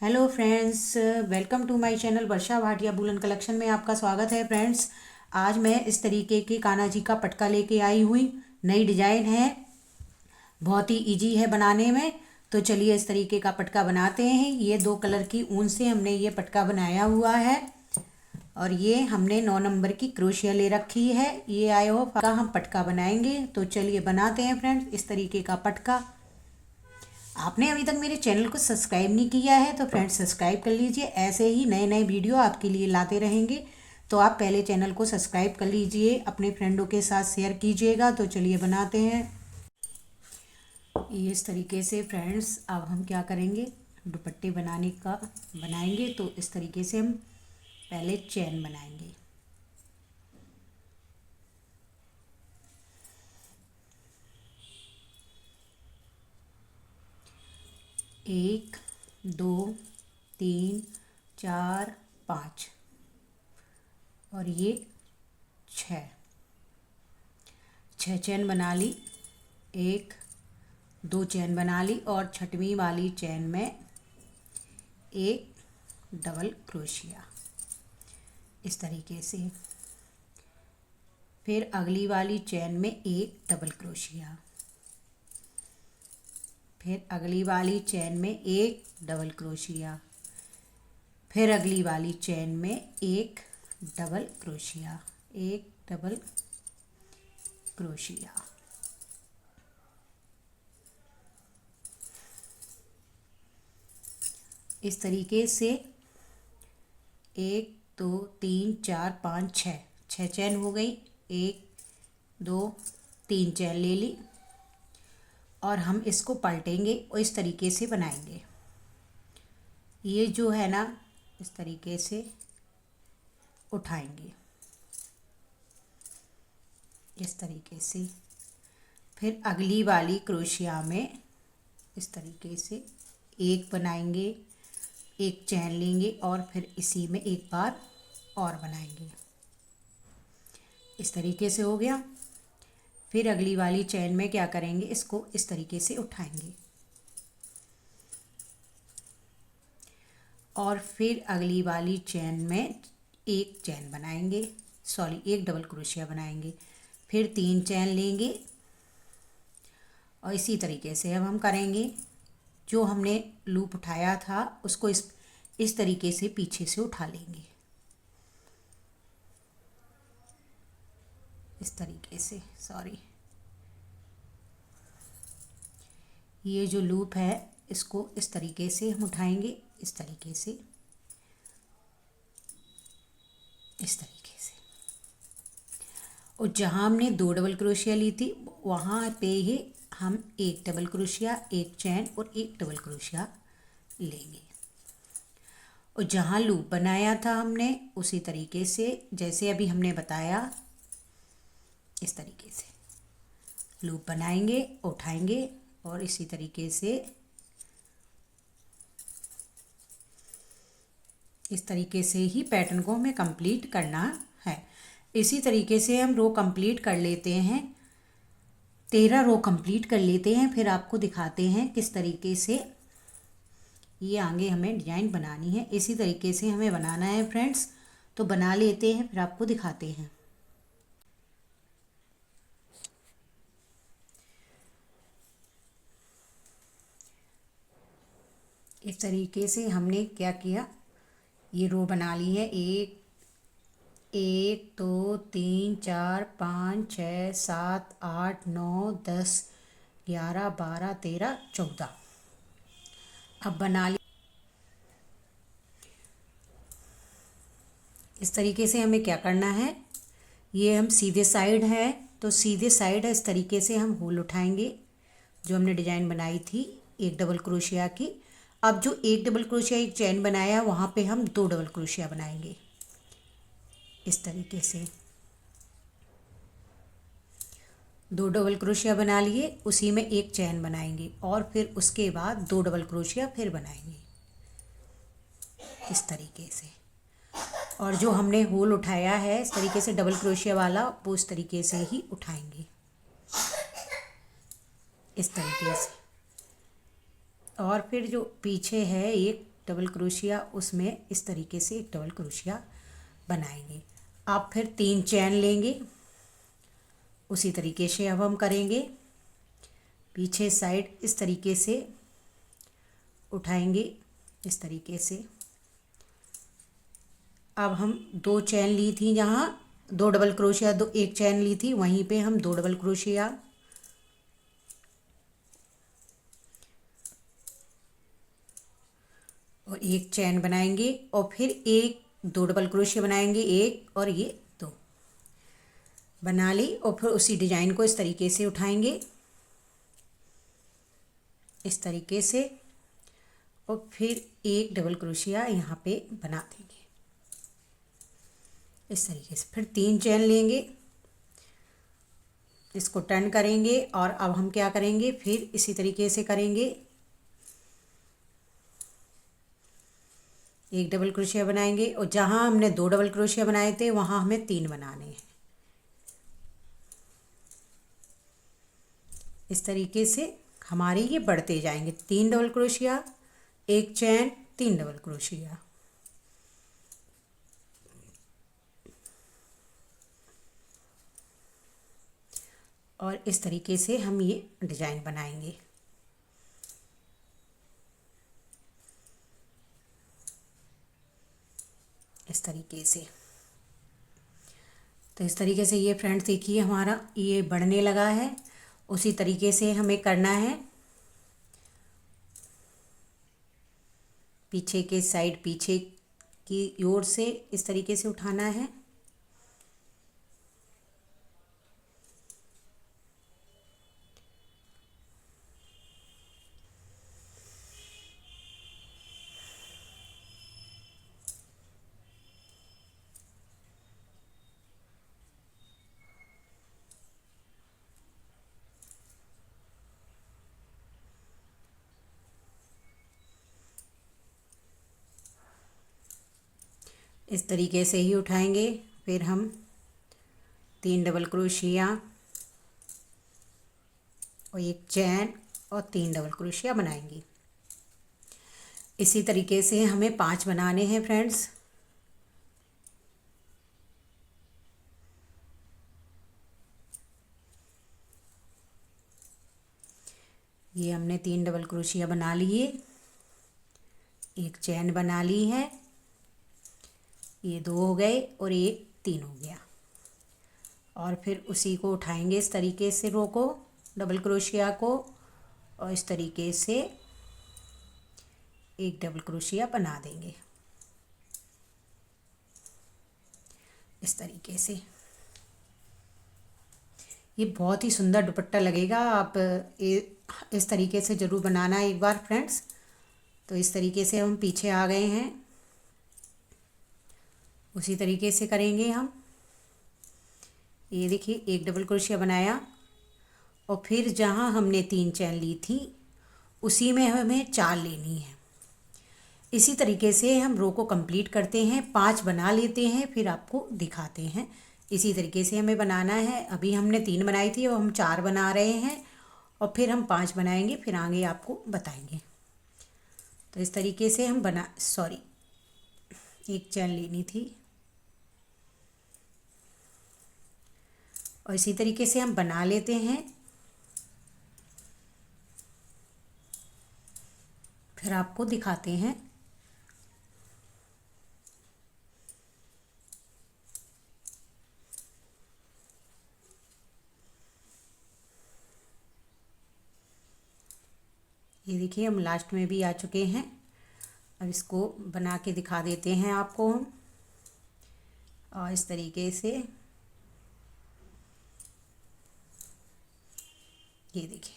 Hello friends, welcome to my channel Varsha Bhatia woollen collection में आपका स्वागत है। फ्रेंड्स, आज मैं इस तरीके के कान्हा जी का पटका लेके आई हुई। नई डिजाइन है, बहुत ही इजी है बनाने में। तो चलिए इस तरीके का पटका बनाते हैं। ये 2 कलर की ऊन से हमने ये पटका बनाया हुआ है और ये हमने 9 नंबर की क्रोशिया ले रखी है। ये आए हो का हम पटका बनाएंगे। तो चलिए बनाते हैं फ्रेंड्स इस तरीके का पटका। आपने अभी तक मेरे चैनल को सब्सक्राइब नहीं किया है तो फ्रेंड्स सब्सक्राइब कर लीजिए। ऐसे ही नए नए वीडियो आपके लिए लाते रहेंगे। तो आप पहले चैनल को सब्सक्राइब कर लीजिए, अपने फ्रेंडों के साथ शेयर कीजिएगा। तो चलिए बनाते हैं ये इस तरीके से। फ्रेंड्स, अब हम क्या करेंगे, दुपट्टे बनाएंगे। तो इस तरीके से हम पहले चैन बनाएंगे। एक, दो, तीन, चार, पाँच और ये छः चैन बना ली। एक, दो चैन बना ली और छठवीं वाली चैन में एक डबल क्रोशिया इस तरीके से। फिर अगली वाली चैन में एक डबल क्रोशिया, फिर अगली वाली चैन में एक डबल क्रोशिया, फिर अगली वाली चैन में एक डबल क्रोशिया, एक डबल क्रोशिया। इस तरीके से एक, दो, तीन, चार, पाँच, छः चैन हो गई। एक, दो, तीन चैन ले ली और हम इसको पलटेंगे और इस तरीके से बनाएंगे। ये जो है ना, इस तरीके से उठाएंगे इस तरीके से। फिर अगली वाली क्रोशिया में इस तरीके से एक बनाएंगे, एक चैन लेंगे और फिर इसी में एक बार और बनाएंगे। इस तरीके से हो गया। फिर अगली वाली चैन में क्या करेंगे, इसको इस तरीके से उठाएंगे और फिर अगली वाली चैन में एक चैन बनाएंगे, एक डबल क्रोशिया बनाएंगे। फिर तीन चैन लेंगे और इसी तरीके से अब हम करेंगे। जो हमने लूप उठाया था उसको इस तरीके से पीछे से उठा लेंगे, इस तरीके से। ये जो लूप है इसको इस तरीके से हम उठाएंगे, इस तरीके से, इस तरीके से। और जहाँ हमने 2 डबल क्रोशिया ली थी वहाँ पे ही हम एक डबल क्रोशिया, एक चैन और एक डबल क्रोशिया लेंगे। और जहाँ लूप बनाया था हमने उसी तरीके से जैसे अभी हमने बताया, इस तरीके से लूप बनाएंगे, उठाएंगे और इसी तरीके से, इस तरीके से ही पैटर्न को हमें कंप्लीट करना है। इसी तरीके से हम रो कंप्लीट कर लेते हैं, 13 रो कंप्लीट कर लेते हैं। फिर आपको दिखाते हैं किस तरीके से ये आगे हमें डिजाइन बनानी है। इसी तरीके से हमें बनाना है फ्रेंड्स। तो बना लेते हैं, फिर आपको दिखाते हैं। इस तरीके से हमने क्या किया, ये रो बना ली है। एक, दो, तीन, चार, पाँच, छः, सात, आठ, 9, 10, 11, 12, 13, 14। अब बना ली। इस तरीके से हमें क्या करना है, ये हम सीधे साइड है तो सीधे साइड है इस तरीके से हम होल उठाएंगे। जो हमने डिजाइन बनाई थी एक डबल क्रोशिया की, अब जो एक डबल क्रोशिया एक चैन बनाया वहाँ पे हम 2 डबल क्रोशिया बनाएंगे इस तरीके से। 2 डबल क्रोशिया बना लिए, उसी में एक चैन बनाएंगे और फिर उसके बाद 2 डबल क्रोशिया फिर बनाएंगे इस तरीके से। और जो हमने होल उठाया है इस तरीके से डबल क्रोशिया वाला, वो इस तरीके से ही उठाएंगे इस तरीके से। और फिर जो पीछे है एक डबल क्रोशिया, उसमें इस तरीके से एक डबल क्रोशिया बनाएंगे। आप फिर 3 चैन लेंगे, उसी तरीके से अब हम करेंगे। पीछे साइड इस तरीके से उठाएंगे, इस तरीके से। अब हम 2 चैन ली थी, यहाँ 2 डबल क्रोशिया, 1 चैन ली थी, वहीं पे हम 2 डबल क्रोशिया और 1 चैन बनाएंगे और फिर 2 डबल क्रोशिया बनाएंगे, 1 और ये 2 बना ली। और फिर उसी डिजाइन को इस तरीके से उठाएंगे, इस तरीके से, और फिर 1 डबल क्रोशिया यहाँ पे बना देंगे इस तरीके से। फिर 3 चैन लेंगे, इसको टर्न करेंगे और अब हम क्या करेंगे, फिर इसी तरीके से करेंगे। 1 डबल क्रोशिया बनाएंगे और जहाँ हमने 2 डबल क्रोशिया बनाए थे वहाँ हमें 3 बनाने हैं। इस तरीके से हमारे ये बढ़ते जाएंगे। 3 डबल क्रोशिया, 1 चैन, 3 डबल क्रोशिया। और इस तरीके से हम ये डिजाइन बनाएंगे। इस तरीके से। तो इस तरीके से ये फ्रेंड्स देखिए हमारा ये बढ़ने लगा है। उसी तरीके से हमें करना है। पीछे के साइड, पीछे की ओर से इस तरीके से उठाना है। इस तरीके से ही उठाएंगे। फिर हम 3 डबल क्रोशिया और 1 चैन और 3 डबल क्रोशिया बनाएंगे। इसी तरीके से हमें 5 बनाने हैं फ्रेंड्स। ये हमने 3 डबल क्रोशिया बना लिए, 1 चैन बना ली है, ये 2 हो गए और 1 3 हो गया। और फिर उसी को उठाएंगे इस तरीके से, रो को, डबल क्रोशिया को, और इस तरीके से 1 डबल क्रोशिया बना देंगे इस तरीके से। ये बहुत ही सुंदर दुपट्टा लगेगा। आप इस तरीके से ज़रूर बनाना एक बार फ्रेंड्स। तो इस तरीके से हम पीछे आ गए हैं, उसी तरीके से करेंगे हम। ये देखिए 1 डबल क्रोशिया बनाया और फिर जहाँ हमने 3 चैन ली थी उसी में हमें 4 लेनी है। इसी तरीके से हम रो को कंप्लीट करते हैं, 5 बना लेते हैं, फिर आपको दिखाते हैं। इसी तरीके से हमें बनाना है। अभी हमने 3 बनाई थी और हम 4 बना रहे हैं और फिर हम 5 बनाएंगे, फिर आगे आपको बताएंगे। तो इस तरीके से हम 1 चैन लेनी थी और इसी तरीके से हम बना लेते हैं। फिर आपको दिखाते हैं। ये देखिए हम लास्ट में भी आ चुके हैं। अब इसको बना के दिखा देते हैं आपको हम। और इस तरीके से ये देखिए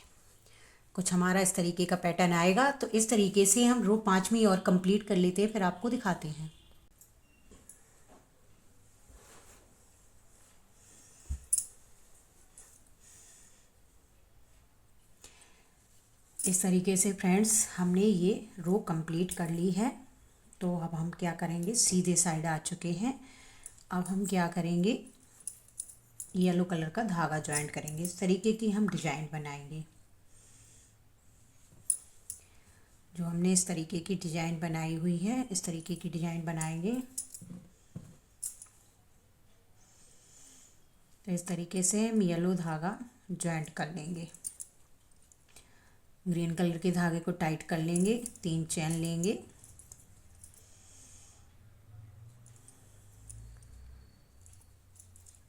कुछ हमारा इस तरीके का पैटर्न आएगा। तो इस तरीके से हम रो 5वीं और कंप्लीट कर लेते हैं, फिर आपको दिखाते हैं। इस तरीके से फ्रेंड्स हमने ये रो कंप्लीट कर ली है। तो अब हम क्या करेंगे, सीधे साइड आ चुके हैं। अब हम क्या करेंगे, येलो कलर का धागा ज्वाइंट करेंगे। इस तरीके की हम डिजाइन बनाएंगे। जो हमने इस तरीके की डिजाइन बनाई हुई है, इस तरीके की डिजाइन बनाएंगे। तो इस तरीके से हम येलो धागा जॉइंट कर लेंगे। ग्रीन कलर के धागे को टाइट कर लेंगे, 3 चैन लेंगे,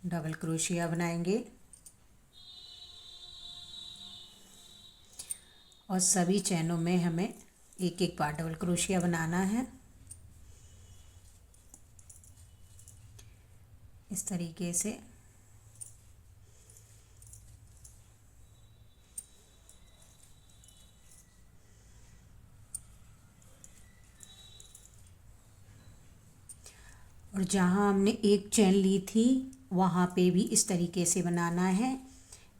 डबल क्रोशिया बनाएंगे और सभी चैनों में हमें एक एक बार डबल क्रोशिया बनाना है। इस तरीके से और जहाँ हमने एक चैन ली थी वहाँ पे भी इस तरीके से बनाना है।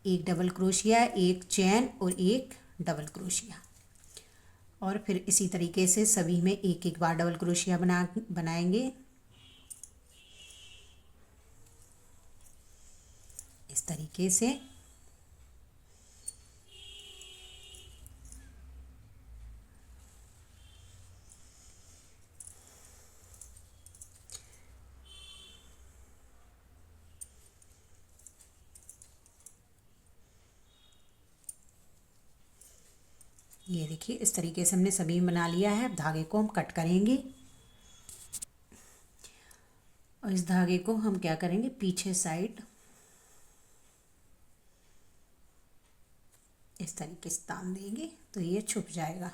एक डबल क्रोशिया, एक चैन और एक डबल क्रोशिया, और फिर इसी तरीके से सभी में एक एक बार डबल क्रोशिया बनाएंगे इस तरीके से। ये देखिए इस तरीके से हमने सभी बना लिया है। अब धागे को हम कट करेंगे और इस धागे को हम क्या करेंगे, पीछे साइड इस तरीके से तान देंगे तो ये छुप जाएगा।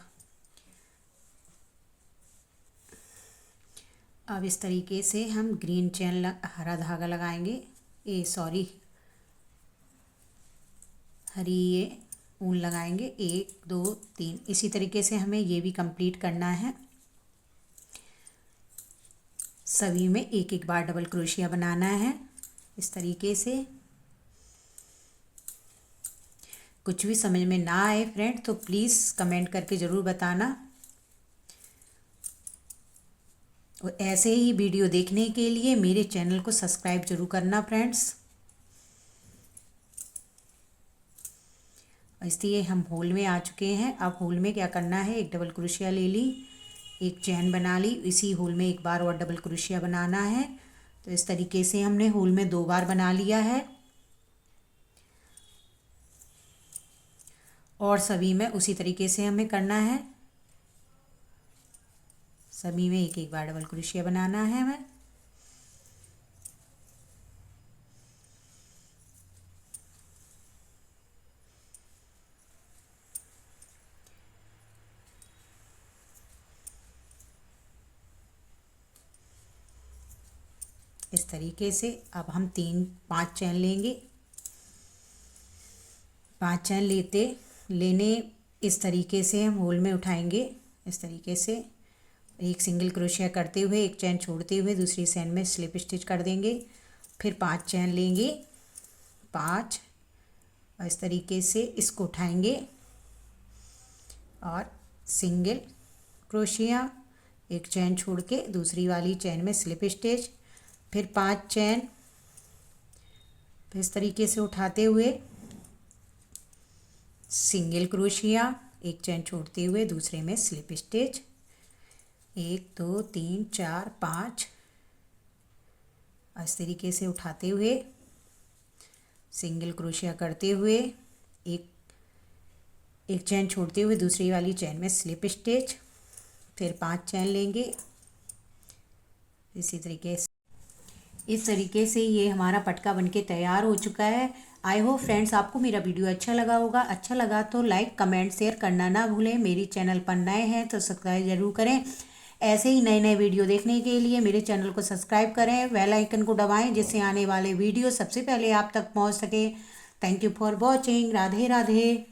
अब इस तरीके से हम ग्रीन चैन हरा धागा लगाएंगे, हरी ये ऊन लगाएंगे, 1 2 3। इसी तरीके से हमें ये भी कंप्लीट करना है। सभी में एक एक बार डबल क्रोशिया बनाना है इस तरीके से। कुछ भी समझ में ना आए फ्रेंड तो प्लीज़ कमेंट करके ज़रूर बताना, और ऐसे ही वीडियो देखने के लिए मेरे चैनल को सब्सक्राइब जरूर करना फ्रेंड्स। इसलिए हम होल में आ चुके हैं। अब होल में क्या करना है, एक डबल क्रोशिया ले ली, एक चैन बना ली, इसी होल में एक बार और डबल क्रोशिया बनाना है। तो इस तरीके से हमने होल में 2 बार बना लिया है और सभी में उसी तरीके से हमें करना है। सभी में एक एक बार डबल क्रोशिया बनाना है हमें। इस तरीके से अब हम 5 चैन लेंगे। 5 चैन लेने इस तरीके से हम होल में उठाएंगे। इस तरीके से एक सिंगल क्रोशिया करते हुए, एक चैन छोड़ते हुए दूसरी चैन में स्लिप स्टिच कर देंगे। फिर 5 चैन लेंगे, 5, और इस तरीके से इसको उठाएंगे और सिंगल क्रोशिया, एक चैन छोड़ के दूसरी वाली चैन में स्लिप स्टिच, फिर 5 चैन, फिर इस तरीके से उठाते हुए सिंगल क्रोशिया, एक चैन छोड़ते हुए दूसरे में स्लिप स्टिच, 1 2 3 4 5, इस तरीके से उठाते हुए सिंगल क्रोशिया करते हुए एक चैन छोड़ते हुए दूसरी वाली चैन में स्लिप स्टिच, फिर 5 चैन लेंगे। इसी तरीके से इस तरीके से ये हमारा पटका बनके तैयार हो चुका है। आई होप फ्रेंड्स आपको मेरा वीडियो अच्छा लगा होगा। अच्छा लगा तो लाइक कमेंट शेयर करना ना भूलें। मेरी चैनल पर नए हैं तो सब्सक्राइब ज़रूर करें। ऐसे ही नए नए वीडियो देखने के लिए मेरे चैनल को सब्सक्राइब करें, बेल आइकन को दबाएं जिससे आने वाले वीडियो सबसे पहले आप तक पहुंच सके। Thank you for watching. Radhe Radhe.